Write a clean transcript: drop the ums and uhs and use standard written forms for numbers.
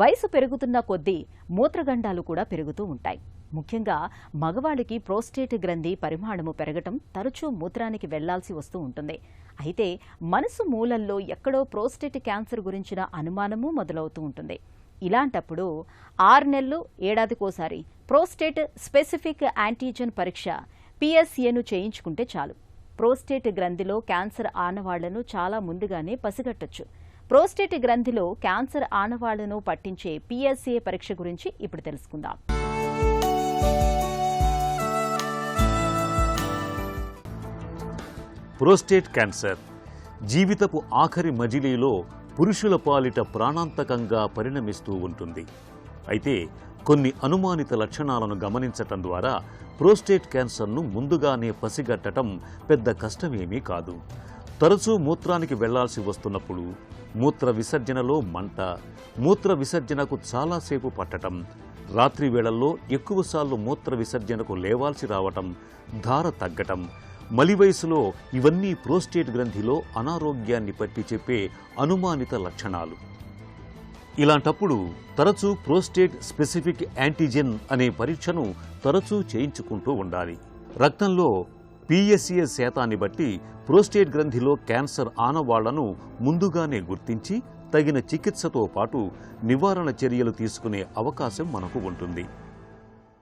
వయసు పెరుగుతున్న కొద్దీ మూత్రగండాలు కూడా పెరుగుతూ ఉంటాయి. ముఖ్యంగా మగవాళ్ళకి ప్రోస్టేట్ గ్రంథి పరిమాణము పెరగటం తరచూ మూత్రానికి వెళ్లాల్సి వస్తూ ఉంటుంది. అయితే మనసు మూలల్లో ఎక్కడో ప్రోస్టేట్ క్యాన్సర్ గురించిన అనుమానము మొదలవుతూ ఉంటుంది. ఇలాంటప్పుడు 6 నెలలు ఏడాదికోసారి ప్రోస్టేట్ స్పెసిఫిక్ యాంటీజెన్ పరీక్ష PSAను చేయించుకుంటే చాలు. ప్రోస్టేట్ గ్రంథిలో క్యాన్సర్ ఆనవాళ్లను చాలా ముందుగానే పసిగట్టొచ్చు. ప్రోస్టేట్ గ్రంథిలో క్యాన్సర్ ఆనవాళ్లను పట్టించే PSA పరీక్ష గురించి ఇప్పుడు తెలుసుకుందాం. ప్రోస్టేట్ క్యాన్సర్ జీవితపు ఆఖరి మజిలీలో పురుషుల పాలిట ప్రాణాంతకంగా పరిణమిస్తూ ఉంటుంది. అయితే కొన్ని అనుమానిత లక్షణాలను గమనించటం ద్వారా ప్రోస్టేట్ క్యాన్సర్ను ముందుగానే పసిగట్టడం పెద్ద కష్టమేమీ కాదు. తరచూ మూత్రానికి వెళ్లాల్సి వస్తున్నప్పుడు, మూత్ర విసర్జనలో మంట, మూత్ర విసర్జనకు చాలాసేపు పట్టడం, రాత్రి వేళల్లో ఎక్కువసార్లు మూత్ర విసర్జనకు లేవాల్సి రావటం, ధార తగ్గటం, మలి వయసులో ఇవన్నీ ప్రోస్టేట్ గ్రంథిలో అనారోగ్యాన్ని పట్టి చెప్పే అనుమానిత లక్షణాలు. ఇలాంటప్పుడు తరచూ ప్రోస్టేట్ స్పెసిఫిక్ యాంటీజెన్ అనే పరీక్షను తరచూ చేయించుకుంటూ ఉండాలి. రక్తంలో PSA శాతాన్ని బట్టి ప్రోస్టేట్ గ్రంథిలో క్యాన్సర్ ఆనవాళ్లను ముందుగానే గుర్తించి తగిన చికిత్సతో పాటు నివారణ చర్యలు తీసుకునే అవకాశం మనకు ఉంటుంది.